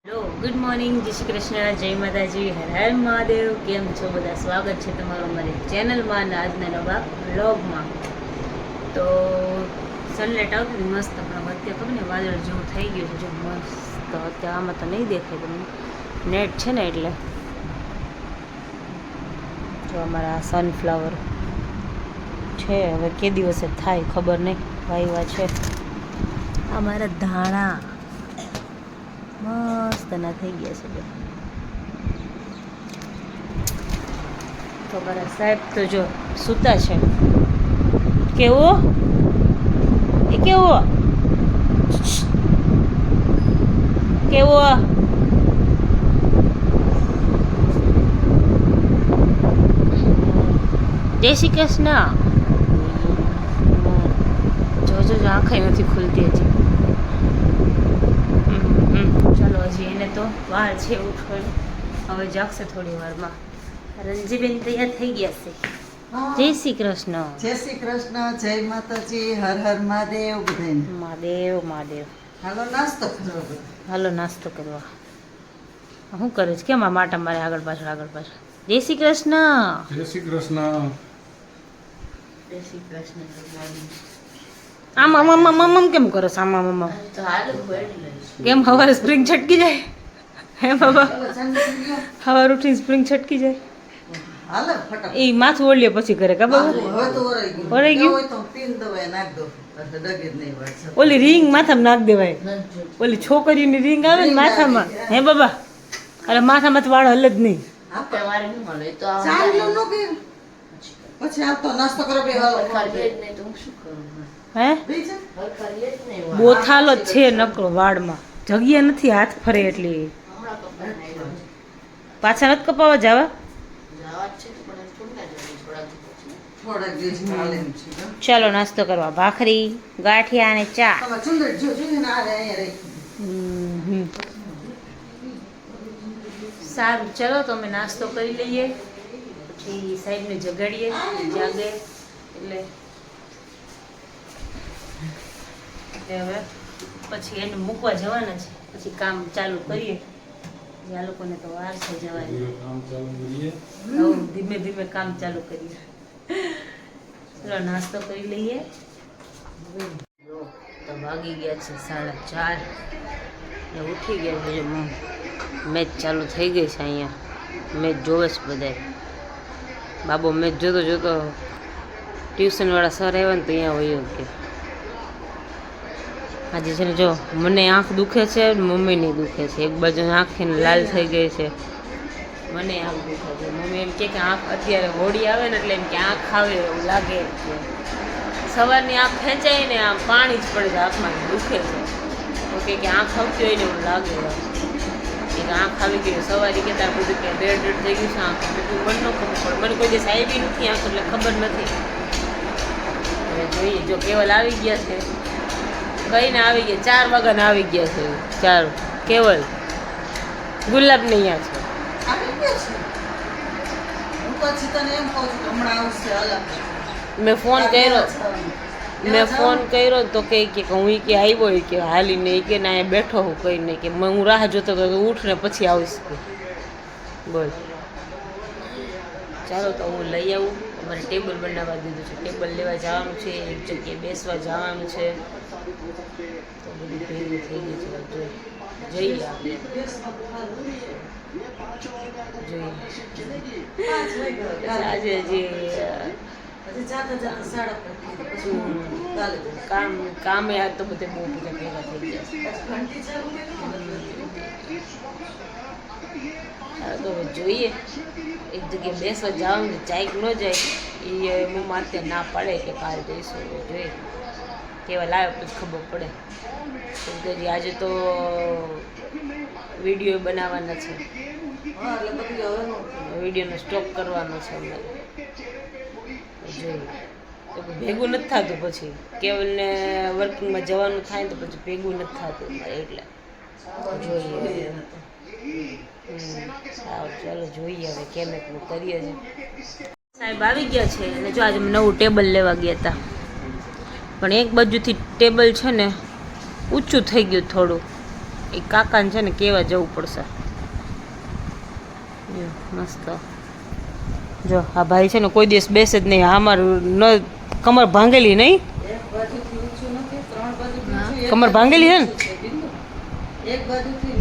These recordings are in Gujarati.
હેલો, ગુડ મોર્નિંગ, જય શ્રી કૃષ્ણ, જય માતાજી, હર હર મહાદેવ. કેમ છો બધા? સ્વાગત છે તમારું અમારી ચેનલમાં અને આજના નવા વ્લોગમાં. તો સનલાઇટ આવતી મસ્ત, પણ અત્યારે ખબર ને વાદળ જેવું થઈ ગયું છે, જો મસ્ત. અત્યારે આમાં તો નહીં દેખાય તમને, નેટ છે ને એટલે. જો અમારા સનફ્લાવર છે, હવે કે દિવસે થાય ખબર નહીં, વાયવા છે. અમારા ધાણા મસ્ત ના થઈ ગયા છે. તો મારા સાહેબ તો જો સૂતા છે. કેવો એ કેવો કેવો જય શ્રી કૃષ્ણ. જોજો આંખે નથી ખુલતી હજી. ચાલો, હજી એને તો વાર છે ઉઠવાનું, હવે જાગશે થોડી વારમાં. રંજીબેન તૈયાર થઈ ગયા છે. જય શ્રી કૃષ્ણ. જય શ્રી કૃષ્ણ, જય માતાજી, હર હર મહાદેવ. બધાને મહાદેવ મહાદેવ. હાલો નાસ્તો કરો. હાલો નાસ્તો કરવા. શું કરે છે? કેમ આ માટા મારે આગળ પાછળ? જય શ્રી કૃષ્ણ. જય શ્રી કૃષ્ણ. જય શ્રી કૃષ્ણ. આમ આમ આમ આમ આમ કેમ કરો છો? આમ આમ આમ તો હાલો બળી લઈશું. કેમ સવારે સ્પ્રિંગ છટકી જાય? હે બાબા, સવાર ઉઠીને સ્પ્રિંગ છટકી જાય. હાલો ફટાફટ. એ માથું ઓળીએ પછી કરે કા બાબા? હવે તો ઓરાઈ ગયું. ઓરાઈ ગયું? હોય તો પીન દવાઈ નાખ દો, એટલે ડગે જ નહીં વાળશે. ઓલી રિંગ માથામાં નાખ દેવાય. ઓલી છોકરીની રિંગ આવે ને માથામાં, હે બાબા, અરે માથામાં વાળ હલે જ નહીં. તમારે શું મળે તો ચાલ્યું નો કે પછી આ તો નાસ્તો કરો બે હાલો નહીં તો હું શું કરું? હે બેઈ જા. બોથાલો જ છે નકરો વાળમાં, જગ્યા નથી હાથ ફરે એટલી. પાછા નથી કપાવા જવા? થોડાક દિવસ હાલે એમ છે. ચાલો નાસ્તો કરવા. ભાખરી, ગાંઠિયા અને ચા. તમારે ચુંદડ જો ને આ રે અહીંયા રહી. સારું, ચલો તો અમે નાસ્તો કરી લઈએ, પછી સાહેબને જગાડીએ, જાગે એટલે હવે પછી એને મૂકવા જવાના છે, પછી કામ ચાલુ કરીએ. આ લોકોને તો વાર છે જવાની. કામ ચાલુ કરીએ. ધીમે ધીમે કામ ચાલુ કરીએ. ચલો નાસ્તો કરી લઈએ. તો વાગી ગયા છે 4:30. ઉઠી ગયા છે. મેચ ચાલુ થઈ ગઈ છે. અહીંયા મેચ જોવે છે બધાય. બાબો મેચ જોતો જોતો ટ્યુશનવાળા સર આવ્યા ને તો અહીંયા વયો ગયો. આજે છે ને જો મને આંખ દુખે છે, મમ્મીની દુખે છે. એક બાજુ આંખીને લાલ થઈ ગઈ છે, મને આંખ દુખે છે. મમ્મી એમ કે આંખ અત્યારે હોળી આવે ને એટલે એમ કે આંખ આવે એવું લાગે છે. સવારની આંખ ખેંચાય ને આમ પાણી જ પડે છે આંખમાં, દુખે છે. ઓકે કે આંખ આવતી હોય ને એવું લાગે. એક આંખ આવી ગઈ સવારે કહેતા બધું કે રેડ થઈ ગયું છે આંખ. બધું મન ન ખબર પડે, મને કોઈ દિવસ આવી નથી આંખ એટલે ખબર નથી. હવે જોઈએ, જો કેવલ આવી ગયા છે, કઈને આવી ગયા 4 વાગ્યાના આવી ગયા છે. 4 કેવલ ગુલાબ ને અહીંયા છે. આવી ગયા છે. હું પછી તને એમ કહું છું હમણાં આવશે અલગ. મેં ફોન કર્યો તો કે હું કે આવ્યો કે હાલીને કે ના અહીંયા બેઠો હું કઈ નહીં કે હું રાહ જોતો તો ઉઠ ને પછી આવીશ. બોલ, ચાલો તો હું લઈ આવું. અમારે ટેબલ બનાવવા દીધું છે, ટેબલ લેવા જવાનું છે, એક જગ્યાએ બેસવા જવાનું છે. તો બધું ભેગું થઈ ગયું છે. જોઈએ આપણે આજે હજી કામે યાદ તો બધે બહુ બધા ભેગા થઈ ગયા છે. તો જોઈએ, એક જગ્યાએ બેસવા જવાનું જાય કે ન જાય એ હું માથે ના પડે કે કાલ જઈશું. જોઈએ કેવા લાવે પછી ખબર પડે. કેમ કે આજે તો વિડીયો બનાવવાના છે, વિડીયોનો સ્ટોક કરવાનો છે અમારે. જોઈએ તો ભેગું નથી થતું, પછી કેવલને વર્કિંગમાં જવાનું થાય ને તો પછી ભેગું નથી થતું અમારે, એટલે જોઈએ. સારું, ચાલો જોઈએ હવે કેમ એટલું કરીએ છીએ. સાહેબ આવી ગયા છે અને જો આજે નવું ટેબલ લેવા ગયા હતા, પણ એક બાજુથી ટેબલ છે ને ઊંચું થઈ ગયું થોડું, એ કાકાને છે ને કેવા જવું પડશે. જો મસ્ત. જો આ ભાઈ છે ને કોઈ દિવસ બેસે જ નહીં. અમારું ન કમર ભાંગેલી નહીં. એક બાજુથી ઊંચું નથી, ત્રણ બાજુથી ઊંચું, એક કમર ભાંગેલી છે ને? બિંદુ. એક બાજુથી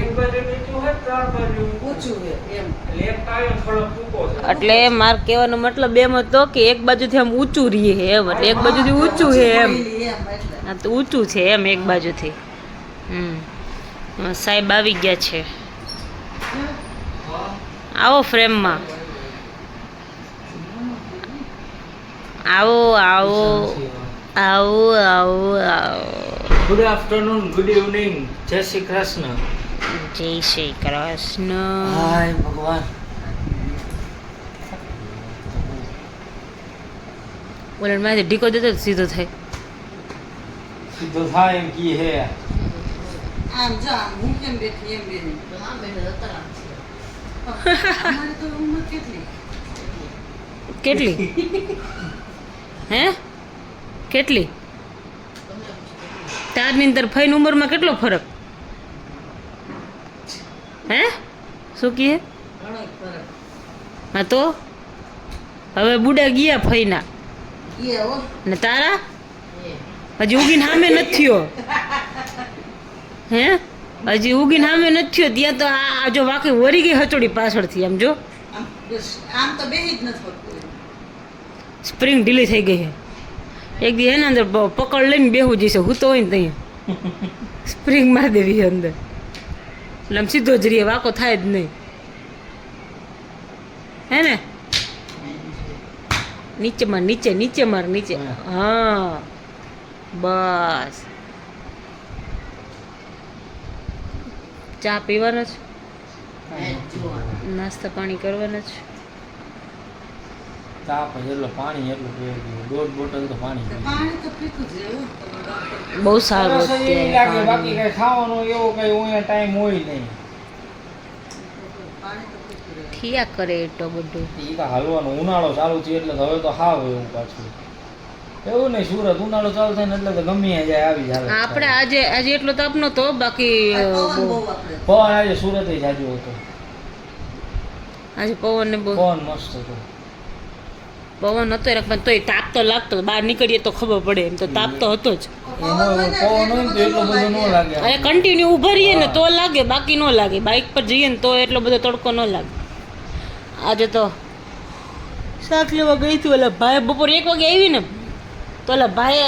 એક બાજુ નીચું હોય, ત્રણ બાજુ ઊંચું છે એમ. લેફ્ટ આવે ને થોડો ટૂંકો છે. એટલે મારે કહેવાનો મતલબ એમ હતો કે એક બાજુથી આમ ઊંચું રહીએ છે એમ. એટલે એક બાજુથી ઊંચું છે એમ. પહેલી એમ એટલે. હા તો ઊંચું છે એમ એક બાજુથી. સાહેબ આવી ગયા છે. આવો ફ્રેમમાં. આવો આવો આવો આવો આવો. ગુડ આફ્ટરનૂન, ગુડ ઇવનિંગ, જય શ્રી કૃષ્ણ. જય શ્રી કૃષ્ણ. હાય ભગવાન. બોલે મારે ઢીકો દેતો તો સીધો થાય. સીધો થાય એમ કી હે. આમ જો આમ હું કેમ બેઠી એમ બેઠી. અમારે તો ઉંમર કેટલી? કેટલી હે કેટલી તારની અંદર ફઈન ઉંમરમાં કેટલો ફરક હે શું કહે? ઘણો ફરક. હા તો હવે બુડા ગયા ફઈના એ હો ને તારા હજી ઉગીને સામે નથી થયો. હે હજી ઉગીને સામે નથી થયો ત્યાં તો આ જો વાંકી વરી ગઈ હચોડી પાછળથી. આમ જો આમ બસ આમ તો બેહી જ નથી પડતું. સ્પ્રિંગ ઢીલી થઈ ગઈ છે. એક દી એના અંદર પકડ લઈને બેહવું જઈશે. હું તો હોય ને ત્યાં સ્પ્રિંગ મારી દેવી છે અંદર. એટલે આમ સીધો જ રહીએ, વાંકો થાય જ નહીં. હે ને નીચે માર નીચે નીચે માર નીચે. હા બસ. ચા પીવાનો છે, નાસ્તા પાણી કરવાના છે. તાપ જ એટલો, પાણી એટલું પીવું જોઈએ. 1.5 બોટલ તો પાણી પીવું. પાણી તો પીતું જ રહેવું. બહુ સારું સરસ એવી લાગે, અત્યારે બાકી પાણી. કઈ ખાવાનું એવું કઈ હોય ટાઈમ હોય નહીં. પાણી તો પીતું રહેવું. થયા કરે એ તો બધું. ઈ તો હાલવાનું ઉનાળો ચાલુ થયો એટલે તો હવે તો હાવ એવું પાછું. એવું નહીં, સુરત ઉનાળો ચાલુ થાય ને એટલે તો ગમે ત્યાં જાય આવી જાય. આપણે આજે આજે એટલો તાપ નતો બાકી પવન બહુ બહુ. આપણે. પવન આજે સુરત જાજો હતો. આજે પવન ને બહુ પવન મસ્ત હતો. પવન હતો એટલે પણ તોય તાપ તો લાગતો. બહાર નીકળીએ તો ખબર પડે. એમ તો તાપ તો હતો જ. એમાં પવન હોય ને તો એટલો બધો ન લાગે. અને કન્ટિન્યુ ઊભા રહીએ ને તો લાગે, બાકી ન લાગે. બાઇક પર જઈએ ને તો એટલો બધો તડકો ન લાગે. આજે તો શાક લેવા ગઈ હતી. ઓલા ભાઈ બપોરે 1 વાગે આવી ને તો ઓલા ભાઈ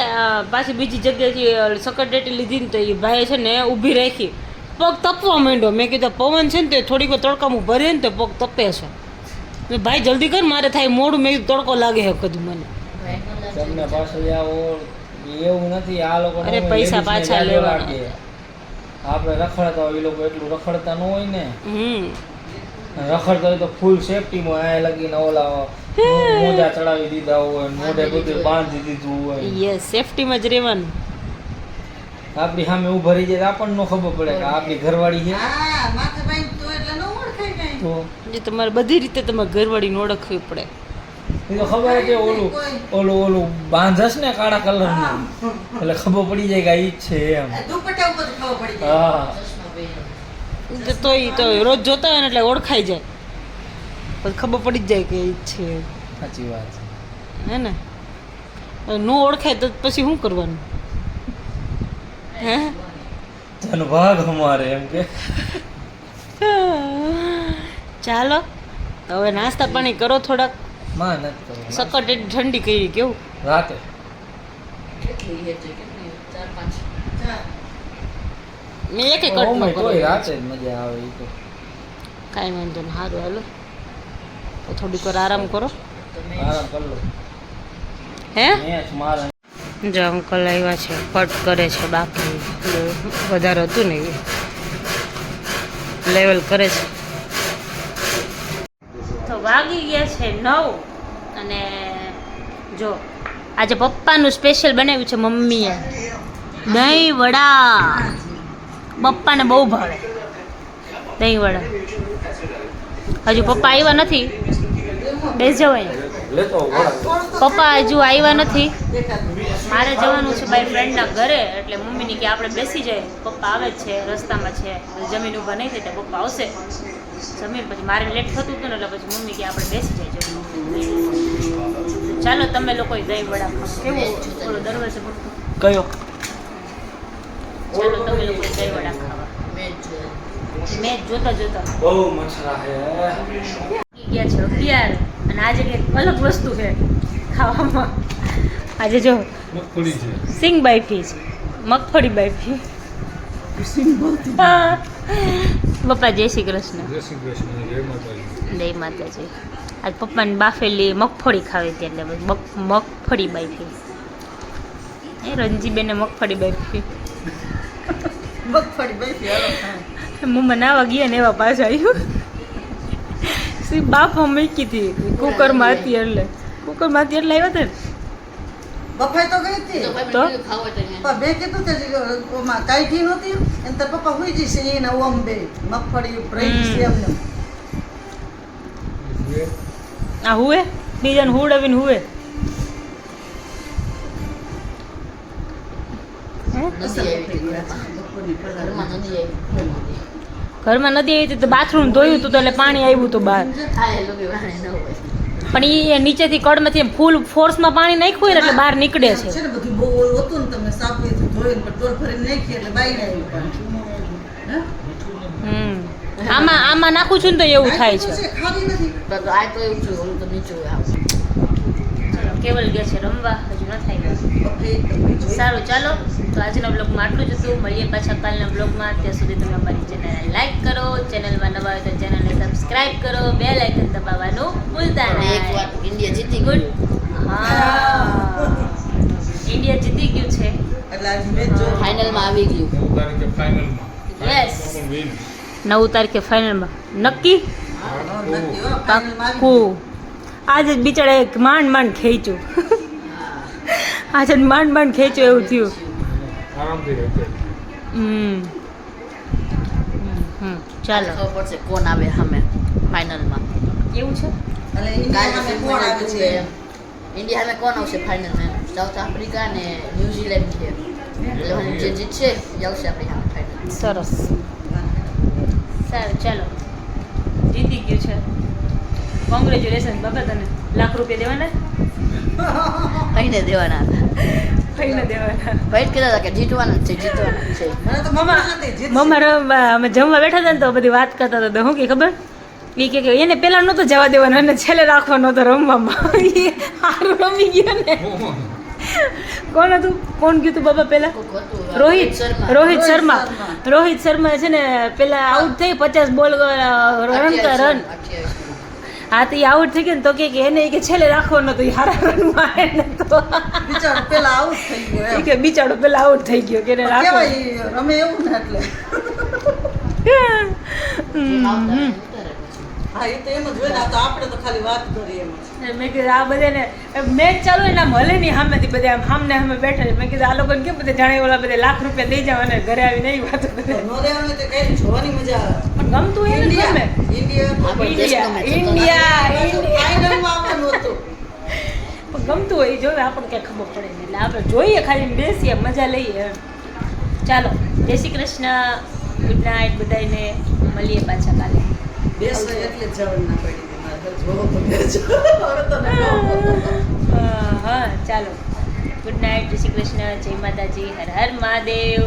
પાછી બીજી જગ્યાએથી સકરટેટી લીધી ને તો એ ભાઈ છે ને ઊભી રાખી, પગ તપવા માંડ્યો. મેં કીધું પવન છે ને તે થોડીક વાર તડકામાં ઊભા રહે ને તો પગ તપે છે. મેં ભાઈ જલ્દી કર, મારે થાય મોડું. મેં કીધું તડકો લાગે છે કદું મને. તમને પાછળ આવો એવું નથી. આ લોકો અરે પૈસા પાછા લેવાના. આપણે રખડતા હોય, એ લોકો એટલું રખડતા ન હોય ને. હમ રખડતા હોય તો ફૂલ સેફટીમાં આ લગીને ઓલા મોજા ચડાવી દીધા હોય, મોઢે બધું બાંધી દીધું હોય. યસ, સેફટીમાં જ રહેવાનું. આપણી સામે ઉભા રહી જાય તો આપણને ન ખબર પડે કે આપણી ઘરવાળી છે. હા માથે ભાઈ તો એટલે ન ઓળખાય કાંઈ. તો જે તમારે બધી રીતે તમારે ઘરવાળીને ઓળખવી પડે. એ તો ખબર છે ઓલું ઓલું ઓલું બાંધસ ને કાળા કલરનું, એટલે ખબર પડી જાય કે આ ઈ જ છે એમ. દુપટ્ટા ઉપર ખબર પડી જાય. હા તો રોજ જોતા હોય ને એટલે ઓળખાઈ જાય. પછી ખબર પડી જ જાય કે ઈ જ છે. સાચી વાત છે. હે ને ન ઓળખાય તો પછી શું કરવાનું? હે ધન ભાગ અમારે એમ કે. ચાલો હવે નાસ્તા પાણી કરો થોડાક. માં નથી કરવું. સકટ ઠંડી કરી કેવું રાતે કેટલી હે છે કેટલી 4-5 ચાર. મેં એક કટ ઓમે ન તોય કરો. રાતે જ મજા આવે. ઈ તો કાંઈ વાંધો નહીં. સારું હાલો તો થોડીક વાર આરામ કરો. આરામ કર લો. હે મેચ મારે જો અંકલ આવ્યા છે, કટ કરે છે. બાકી વધારે હતું ને એ લેવલ કરે છે. તો વાગી ગયા છે 9 અને જો આજે પપ્પાનું સ્પેશિયલ બનાવ્યું છે મમ્મીએ. દહીં વડા પપ્પાને બહુ ભાવે. દહીં વડા હજુ પપ્પા આવ્યા નથી. બેસી જાવ અહીંયા. લેતો વળા. પપ્પા હજુ આવ્યા નથી. દેખાતું. મારે જવાનું છે ભાઈ ફ્રેન્ડના ઘરે, એટલે મમ્મીની કે આપણે બેસી જાય, પપ્પા આવે જ છે, રસ્તામાં છે, જમીન ઊભા નહીં થાય એટલે પપ્પા આવશે જમીન, પછી મારે લેટ થતું હતું ને એટલે પછી મમ્મી કે આપણે બેસી જાય જમીન. ચાલો તમે લોકો દહીં વડા ખાઓ. કેવું થોડો દરવાજો કયો ચાલો તમે લોકો દહીં વડા ખાવા. મેચ જોતા જોતા બહુ મછરા હે ગયા છે 11 અને આજે કંઈક અલગ વસ્તુ છે ખાવામાં. આજે જો મગફળી છે. સિંગ બાઈફી છે, મગફળી બાઈફી. હા. પપ્પા જય શ્રી કૃષ્ણ. જય શ્રી કૃષ્ણ, જય માતાજી. જય માતાજી. આજ પપ્પાને બાફેલી મગફળી ખાવી હતી એટલે મગફળી બાઈફી. એ રંજીબેને મગફળી બાઈફી. મગફળી બેસી હાલો ખાય. મમ્મા નાવા ગયા ને એવા પાછા આવ્યું. બાફા મૂકી હતી કુકરમાં હતી એટલે આવ્યા હતા ને. બફાઈ તો ગઈ હતી તો પણ બે કીધું તે ઓમાં કાઢી નહોતી એને તાર પપ્પા હોઈ જશે એને ઓમ બે મગફળી રહી છે એમને આ હુએ બીજાને હુડાવીને હુએ. ઘરમાં નદી આવી હતી તો બાથરૂમ ધોયું હતું તો એટલે પાણી આવ્યું હતું બહાર, પણ એ નીચેથી કડમાંથી ફૂલ ફોર્સમાં પાણી નાખ્યું હોય ને એટલે બહાર નીકળે છે. છે ને બધું બહુ ઓલું હતું ને તમે સાફી ધોઈને પણ ડોલ ભરીને નાખી એટલે બાઈ આવ્યું પણ આમાં નાખું છું ને તો એવું થાય છે. ખાલી નથી કેવલ ગયા છે રમવા, હજુ ન થાય. સારું ચાલો તો આજના બ્લોગમાં આટલું જ હતું. મળીએ પાછા કાલના બ્લોગમાં. ત્યાં સુધી તમે અમારી ચેનલને લાઈક કરો, ચેનલમાં નવા હોય તો ચેનલને સબસ્ક્રાઇબ કરો, બેલ આઇકન દબાવવાનું ભૂલતા નહીં. ઇન્ડિયા જીતી ગુડ. હા ઇન્ડિયા જીતી ગયું છે એટલે આજ મેચ જો ફાઇનલમાં આવી ગયું. 9 તારીખે ફાઇનલમાં. Yes. પણ win. 9 તારીખે ફાઇનલમાં નક્કી નથી હો ફાઇનલમાં આવી પાક્કું. આજે જ બિચારા એક માંડ ખેંચ્યું. આજે માંડ ખેંચ્યું એવું થયું. આરામથી રહેશે. ચાલો ખબર પડશે કોણ આવે સામે ફાઇનલમાં. એવું છે. એટલે ઇન્ડિયા સામે કોણ આવે છે ઇન્ડિયા સામે કોણ આવશે ફાઇનલમાં? સાઉથ આફ્રિકા ને ન્યુઝીલેન્ડ છે. એટલે જે જીતશે એ આવશે આપણી સામે ફાઇનલ. સરસ. સારું ચાલો જીતી ગયું છે. કોંગ્રેચ્યુલેશન બાબા, તને લાખ રૂપિયા દેવાના. કઈને દેવાના હતા. કઈને દેવાના. ભાઈ જ કહેતા હતા કે જીતવાના જ છે, જીતવાના જ છે. મને તો મમ્મા નથી જીત મમ્મા અમે જમવા બેઠા હતા ને તો બધી વાત કરતા હતા તો શું કે ખબર, એ કે એને પેલા નહોતો જવા દેવાનો અને છેલ્લે રાખવાનો હતો રમવામાં. એ સારું રમી ગયો ને. કોણ હતું, કોણ ગયું તું બાબા પેલા? કોક હતું. રોહિત શર્મા છે ને પેલા આઉટ થઈ 50 બોલ રન. હા તો એ આઉટ થઈ ગયો ને તો કે એને કે છેલ્લે રાખવાનો તો એ હારા રન મારે ને તો બિચારો પેલા આઉટ થઈ ગયો એ એમ કે બિચારો પેલા આઉટ થઈ ગયો કે એને રાખો. કેવાય રમે એવું ને એટલે હા એ તો એમ જ હોય ને આ તો આપણે તો ખાલી વાત કરીએ એમ જ મેં કીધું આ બધાને મેચ ચાલુ એટલે આમ હલે નહીં સામેથી બધા આમ સામને સામે બેઠા છે. મેં કીધું આ લોકોને કેમ બધા જાણે ઓલા બધા લાખ રૂપિયા દઈ જાવ અને ઘરે આવી નહીં વાતો કરે. નો રહેવાનું તો કઈ જોવાની મજા આવે પણ ગમતું એને જ ગમે. ઇન્ડિયા ફાઇનલમાં આવવાનું હતું પણ ગમતું હોય એ જોવે આપણને ક્યાં ખબર પડે નહીં એટલે આપણે જોઈએ ખાલી બેસીએ મજા લઈએ એમ. ચાલો જય શ્રી કૃષ્ણ, ગુડ નાઇટ બધાને. મળીએ પાછા કાલે. બેસો એટલે જ જવાનું ના પડી મારે જોવો તો બેસો હવે તો હા ચાલો ગુડ નાઇટ, જય શ્રી કૃષ્ણ, જય માતાજી, હર હર મહાદેવ.